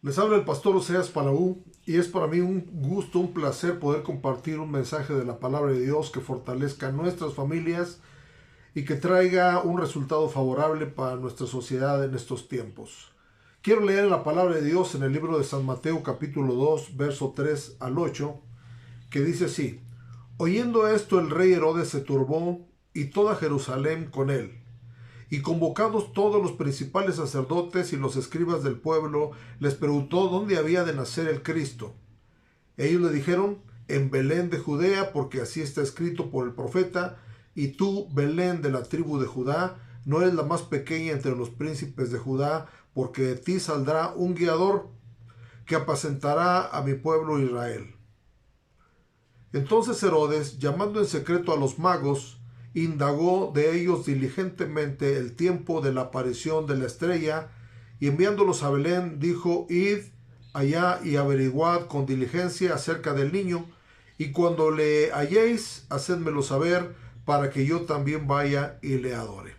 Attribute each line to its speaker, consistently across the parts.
Speaker 1: Les habla el pastor Oseas Palau y es para mí un gusto, un placer poder compartir un mensaje de la palabra de Dios que fortalezca nuestras familias y que traiga un resultado favorable para nuestra sociedad en estos tiempos. Quiero leer la palabra de Dios en el libro de San Mateo capítulo 2, verso 3 al 8, que dice así: Oyendo esto el rey Herodes se turbó y toda Jerusalén con él. Y convocados todos los principales sacerdotes y los escribas del pueblo, les preguntó dónde había de nacer el Cristo. Ellos le dijeron: en Belén de Judea, porque así está escrito por el profeta: y tú, Belén de la tribu de Judá, no eres la más pequeña entre los príncipes de Judá, porque de ti saldrá un guiador que apacentará a mi pueblo Israel. Entonces Herodes, llamando en secreto a los magos, indagó de ellos diligentemente el tiempo de la aparición de la estrella, y enviándolos a Belén, dijo: Id allá y averiguad con diligencia acerca del niño, y cuando le halléis, hacedmelo saber, para que yo también vaya y le adore.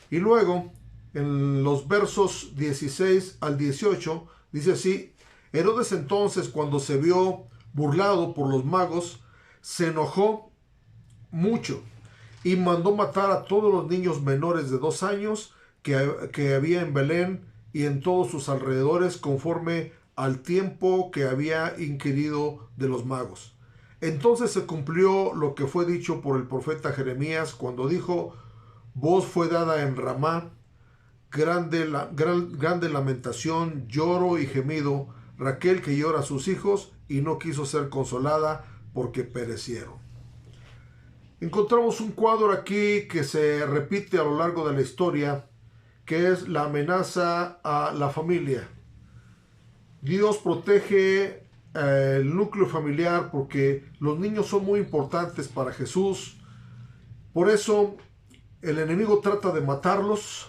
Speaker 1: Y luego, en los versos 16 al 18, dice así: Herodes entonces, cuando se vio burlado por los magos, se enojó mucho y mandó matar a todos los niños menores de 2 años que había en Belén y en todos sus alrededores, conforme al tiempo que había inquirido de los magos. Entonces se cumplió lo que fue dicho por el profeta Jeremías, cuando dijo: voz fue dada en Ramá, grande lamentación, lloro y gemido, Raquel que llora a sus hijos y no quiso ser consolada porque perecieron. Encontramos un cuadro aquí que se repite a lo largo de la historia, que es la amenaza a la familia. Dios protege el núcleo familiar porque los niños son muy importantes para Jesús. Por eso el enemigo trata de matarlos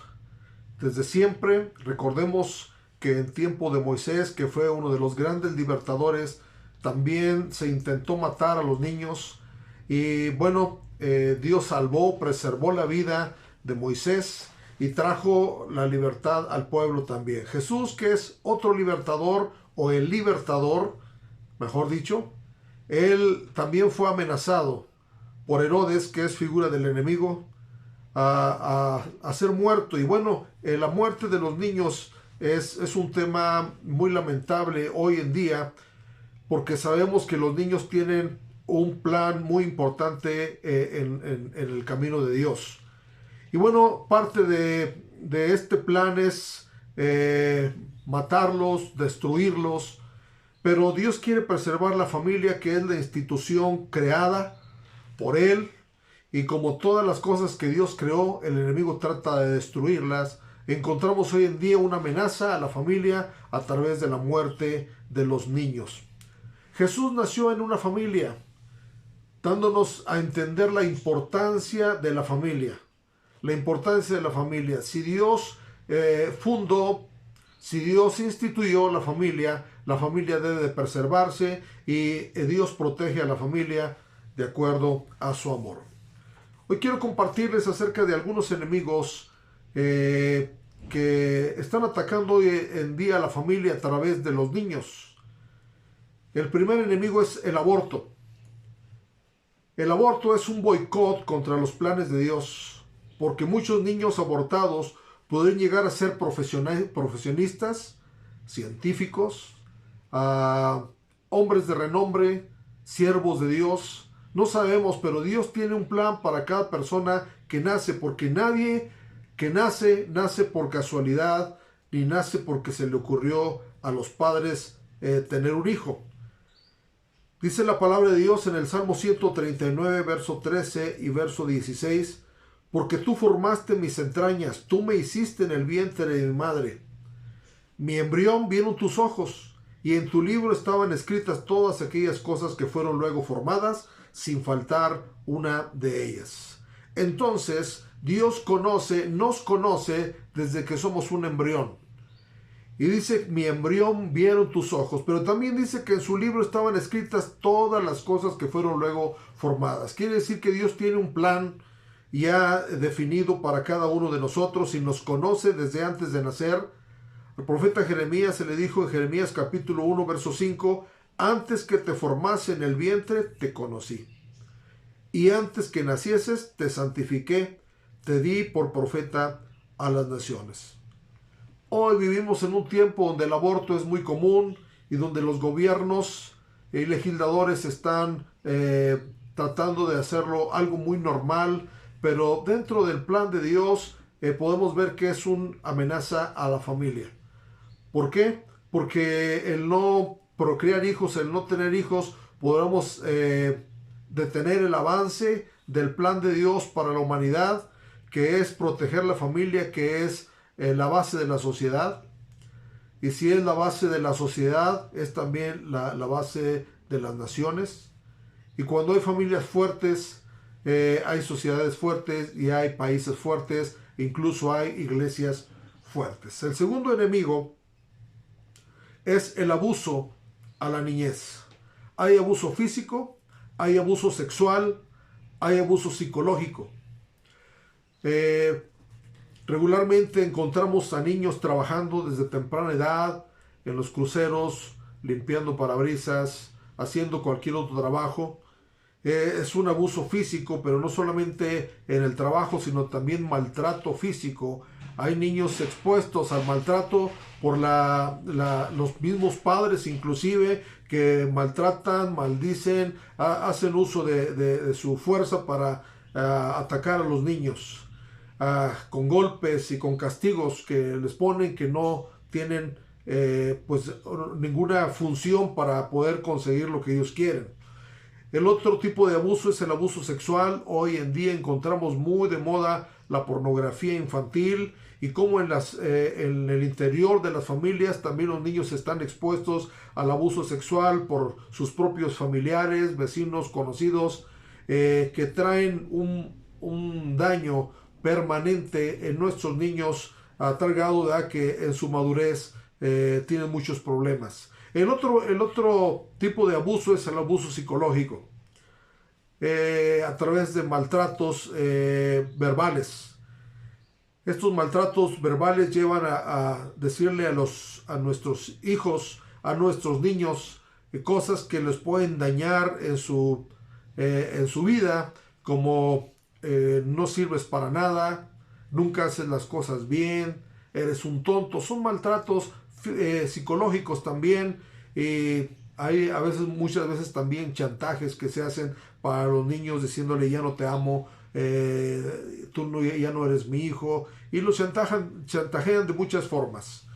Speaker 1: desde siempre. Recordemos que en tiempo de Moisés, que fue uno de los grandes libertadores, también se intentó matar a los niños. Y bueno, Dios salvó, preservó la vida de Moisés y trajo la libertad al pueblo también. Jesús, que es otro libertador, o el libertador, mejor dicho, él también fue amenazado por Herodes, que es figura del enemigo, a ser muerto. Y bueno, la muerte de los niños es un tema muy lamentable hoy en día, porque sabemos que los niños tienen un plan muy importante en el camino de Dios. Y bueno, parte de este plan es matarlos, destruirlos, pero Dios quiere preservar la familia, que es la institución creada por Él, y como todas las cosas que Dios creó, el enemigo trata de destruirlas. Encontramos hoy en día una amenaza a la familia a través de la muerte de los niños. Jesús nació en una familia, dándonos a entender la importancia de la familia. La importancia de la familia. Si Dios si Dios instituyó la familia debe de preservarse, y Dios protege a la familia de acuerdo a su amor. Hoy quiero compartirles acerca de algunos enemigos que están atacando hoy en día a la familia a través de los niños. El primer enemigo es el aborto. El aborto es un boicot contra los planes de Dios, porque muchos niños abortados pueden llegar a ser profesionistas, científicos, hombres de renombre, siervos de Dios. No sabemos, pero Dios tiene un plan para cada persona que nace, porque nadie que nace por casualidad, ni nace porque se le ocurrió a los padres tener un hijo. Dice la palabra de Dios en el Salmo 139, verso 13 y verso 16: porque tú formaste mis entrañas, tú me hiciste en el vientre de mi madre. Mi embrión vieron tus ojos, y en tu libro estaban escritas todas aquellas cosas que fueron luego formadas, sin faltar una de ellas. Entonces, Dios nos conoce desde que somos un embrión. Y dice: mi embrión vieron tus ojos. Pero también dice que en su libro estaban escritas todas las cosas que fueron luego formadas. Quiere decir que Dios tiene un plan ya definido para cada uno de nosotros y nos conoce desde antes de nacer, El profeta Jeremías se le dijo en Jeremías capítulo 1, verso 5, antes que te formase en el vientre, te conocí. Y antes que nacieses, te santifiqué, te di por profeta a las naciones. Hoy vivimos en un tiempo donde el aborto es muy común y donde los gobiernos y legisladores están tratando de hacerlo algo muy normal, pero dentro del plan de Dios podemos ver que es una amenaza a la familia. ¿Por qué? Porque el no procrear hijos, el no tener hijos, podemos detener el avance del plan de Dios para la humanidad, que es proteger la familia, que es la base de la sociedad. Y si es la base de la sociedad, es también la base de las naciones. Y cuando hay familias fuertes, hay sociedades fuertes y hay países fuertes, incluso hay iglesias fuertes. El segundo enemigo es el abuso a la niñez. Hay abuso físico, hay abuso sexual, hay abuso psicológico. Regularmente encontramos a niños trabajando desde temprana edad en los cruceros, limpiando parabrisas, haciendo cualquier otro trabajo. Es un abuso físico, pero no solamente en el trabajo, sino también maltrato físico. Hay niños expuestos al maltrato por los mismos padres, inclusive, que maltratan, maldicen, hacen uso de su fuerza para atacar a los niños, con golpes y con castigos que les ponen que no tienen pues ninguna función para poder conseguir lo que ellos quieren. El otro tipo de abuso es el abuso sexual. Hoy en día encontramos muy de moda la pornografía infantil y cómo en el interior de las familias también los niños están expuestos al abuso sexual por sus propios familiares, vecinos, conocidos, que traen un daño permanente en nuestros niños a tal grado de que en su madurez tienen muchos problemas. El otro tipo de abuso es el abuso psicológico, a través de maltratos verbales. Estos maltratos verbales llevan a decirle a nuestros hijos, a nuestros niños, cosas que les pueden dañar en su vida, como no sirves para nada, nunca haces las cosas bien, eres un tonto. Son maltratos psicológicos también, y hay muchas veces también chantajes que se hacen para los niños diciéndole ya no te amo, tú ya no eres mi hijo, y los chantajean de muchas formas.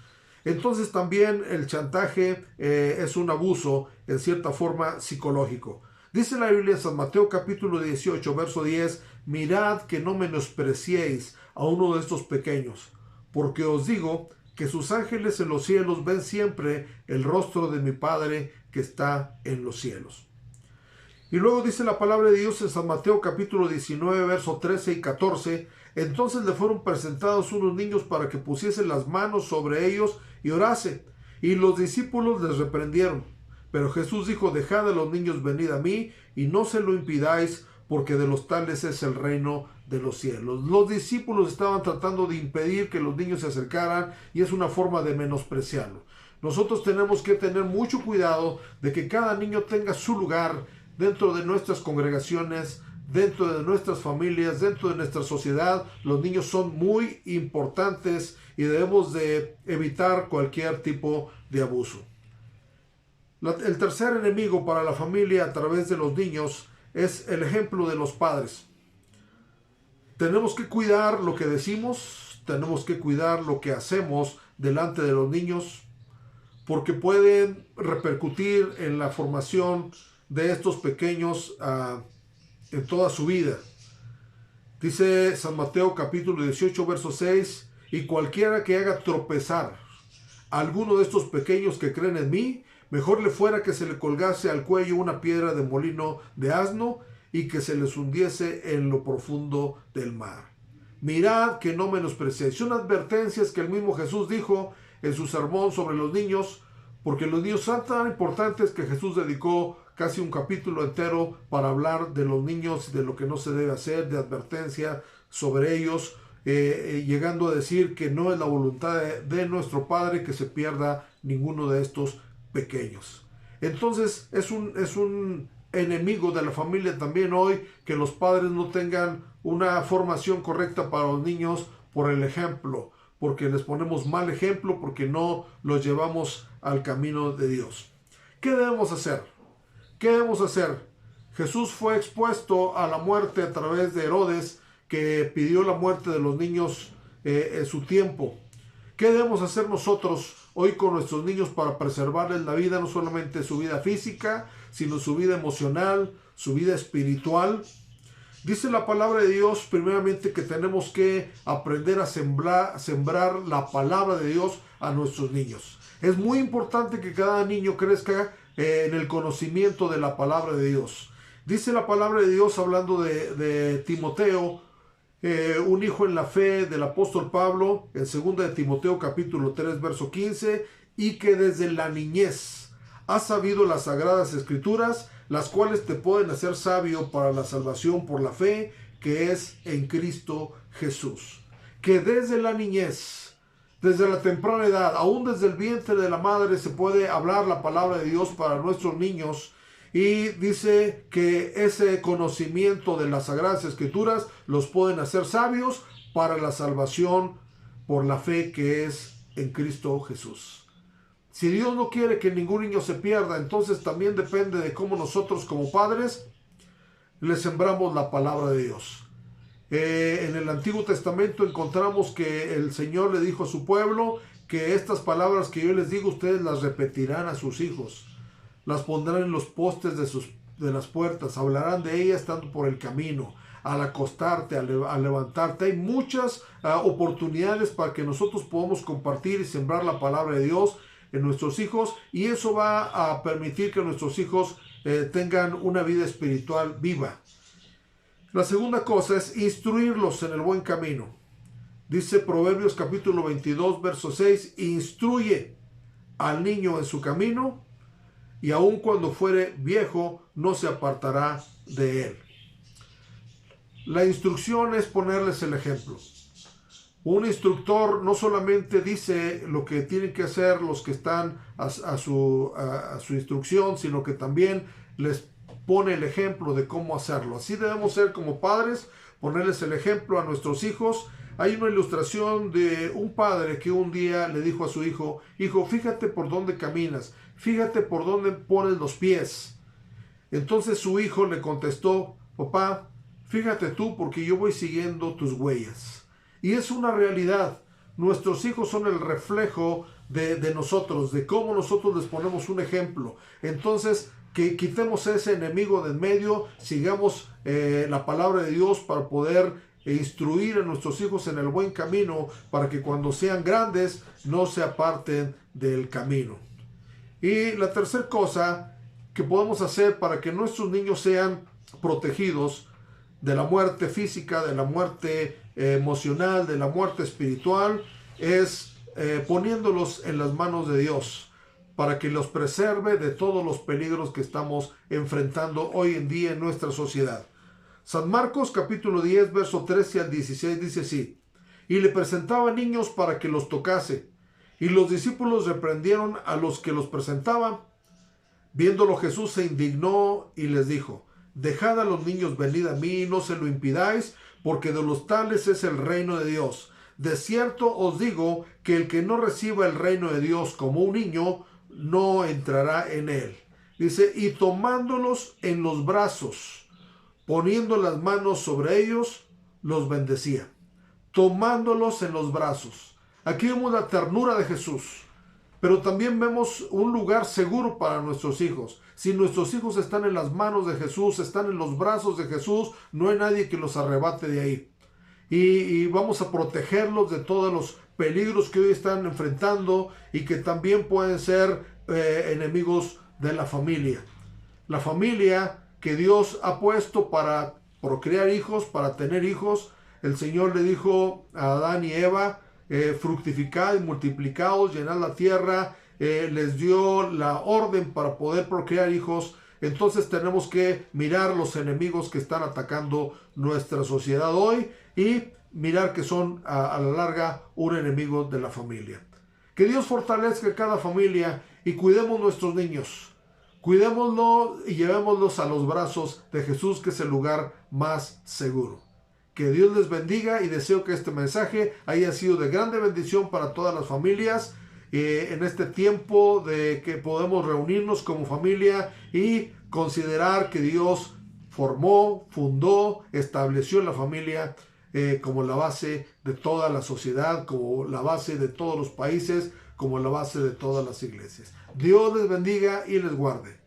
Speaker 1: Entonces también el chantaje es un abuso en cierta forma psicológico. Dice la Biblia en San Mateo capítulo 18 verso 10, mirad que no menospreciéis a uno de estos pequeños, porque os digo que sus ángeles en los cielos ven siempre el rostro de mi Padre que está en los cielos. Y luego dice la palabra de Dios en San Mateo capítulo 19, versos 13 y 14, entonces le fueron presentados unos niños para que pusiesen las manos sobre ellos y orase, y los discípulos les reprendieron. Pero Jesús dijo, dejad a los niños venid a mí, y no se lo impidáis, porque de los tales es el reino de los cielos. Los discípulos estaban tratando de impedir que los niños se acercaran, y es una forma de menospreciarlo. Nosotros tenemos que tener mucho cuidado de que cada niño tenga su lugar dentro de nuestras congregaciones, dentro de nuestras familias, dentro de nuestra sociedad. Los niños son muy importantes y debemos de evitar cualquier tipo de abuso. El tercer enemigo para la familia a través de los niños es el ejemplo de los padres. Tenemos que cuidar lo que decimos, tenemos que cuidar lo que hacemos delante de los niños, porque pueden repercutir en la formación de estos pequeños en toda su vida. Dice San Mateo capítulo 18 verso 6, y cualquiera que haga tropezar a alguno de estos pequeños que creen en mí, mejor le fuera que se le colgase al cuello una piedra de molino de asno y que se les hundiese en lo profundo del mar. Mirad que no menospreciéis. Son advertencias que el mismo Jesús dijo en su sermón sobre los niños, porque los niños son tan importantes que Jesús dedicó casi un capítulo entero para hablar de los niños, de lo que no se debe hacer, de advertencia sobre ellos. llegando a decir que no es la voluntad de nuestro Padre que se pierda ninguno de estos pequeños. Entonces es un enemigo de la familia también hoy que los padres no tengan una formación correcta para los niños por el ejemplo, porque les ponemos mal ejemplo, porque no los llevamos al camino de Dios. ¿Qué debemos hacer? ¿Qué debemos hacer? Jesús fue expuesto a la muerte a través de Herodes, que pidió la muerte de los niños en su tiempo. ¿Qué debemos hacer nosotros hoy con nuestros niños para preservarles la vida, no solamente su vida física, sino su vida emocional, su vida espiritual? Dice la palabra de Dios primeramente que tenemos que aprender a sembrar la palabra de Dios a nuestros niños. Es muy importante que cada niño crezca en el conocimiento de la palabra de Dios. Dice la palabra de Dios hablando de Timoteo, un hijo en la fe del apóstol Pablo, en 2 de Timoteo capítulo 3 verso 15, y que desde la niñez has sabido las sagradas escrituras, las cuales te pueden hacer sabio para la salvación por la fe que es en Cristo Jesús. Que desde la niñez, desde la temprana edad, aún desde el vientre de la madre, se puede hablar la palabra de Dios para nuestros niños. Y dice que ese conocimiento de las Sagradas Escrituras los pueden hacer sabios para la salvación por la fe que es en Cristo Jesús. Si Dios no quiere que ningún niño se pierda, entonces también depende de cómo nosotros como padres le sembramos la palabra de Dios. En el Antiguo Testamento encontramos que el Señor le dijo a su pueblo que estas palabras que yo les digo, ustedes las repetirán a sus hijos. Las pondrán en los postes de las puertas, hablarán de ellas estando por el camino, al acostarte, al levantarte. Hay muchas oportunidades para que nosotros podamos compartir y sembrar la palabra de Dios en nuestros hijos, y eso va a permitir que nuestros hijos tengan una vida espiritual viva. La segunda cosa es instruirlos en el buen camino. Dice Proverbios capítulo 22, verso 6, instruye al niño en su camino, y aun cuando fuere viejo, no se apartará de él. La instrucción es ponerles el ejemplo. Un instructor no solamente dice lo que tienen que hacer los que están a su instrucción, sino que también les pone el ejemplo de cómo hacerlo. Así debemos ser como padres, ponerles el ejemplo a nuestros hijos. Hay una ilustración de un padre que un día le dijo a su hijo, hijo, fíjate por dónde caminas, fíjate por dónde pones los pies. Entonces su hijo le contestó, papá, fíjate tú porque yo voy siguiendo tus huellas. Y es una realidad. Nuestros hijos son el reflejo de nosotros, de cómo nosotros les ponemos un ejemplo. Entonces, que quitemos ese enemigo de en medio, sigamos la palabra de Dios para poder instruir a nuestros hijos en el buen camino, para que cuando sean grandes no se aparten del camino. Y la tercera cosa que podemos hacer para que nuestros niños sean protegidos de la muerte física, de la muerte emocional, de la muerte espiritual, es poniéndolos en las manos de Dios, para que los preserve de todos los peligros que estamos enfrentando hoy en día en nuestra sociedad. San Marcos capítulo 10, verso 13 al 16 dice así, y le presentaba niños para que los tocase, y los discípulos reprendieron a los que los presentaban. Viéndolo Jesús se indignó y les dijo, dejad a los niños venid a mí, no se lo impidáis, porque de los tales es el reino de Dios. De cierto os digo que el que no reciba el reino de Dios como un niño, no entrará en él. Dice, y tomándolos en los brazos, poniendo las manos sobre ellos, los bendecía. Tomándolos en los brazos. Aquí vemos la ternura de Jesús, pero también vemos un lugar seguro para nuestros hijos. Si nuestros hijos están en las manos de Jesús, están en los brazos de Jesús, no hay nadie que los arrebate de ahí. Y vamos a protegerlos de todos los peligros que hoy están enfrentando y que también pueden ser enemigos de la familia. La familia que Dios ha puesto para procrear hijos, para tener hijos. El Señor le dijo a Adán y Eva, fructificad y multiplicaos, llenad la tierra, les dio la orden para poder procrear hijos. Entonces tenemos que mirar los enemigos que están atacando nuestra sociedad hoy y mirar que son a la larga un enemigo de la familia. Que Dios fortalezca cada familia y cuidemos nuestros niños. Cuidémoslos y llevémoslos a los brazos de Jesús, que es el lugar más seguro. Que Dios les bendiga y deseo que este mensaje haya sido de grande bendición para todas las familias en este tiempo de que podemos reunirnos como familia y considerar que Dios formó, fundó, estableció la familia como la base de toda la sociedad, como la base de todos los países, como la base de todas las iglesias. Dios les bendiga y les guarde.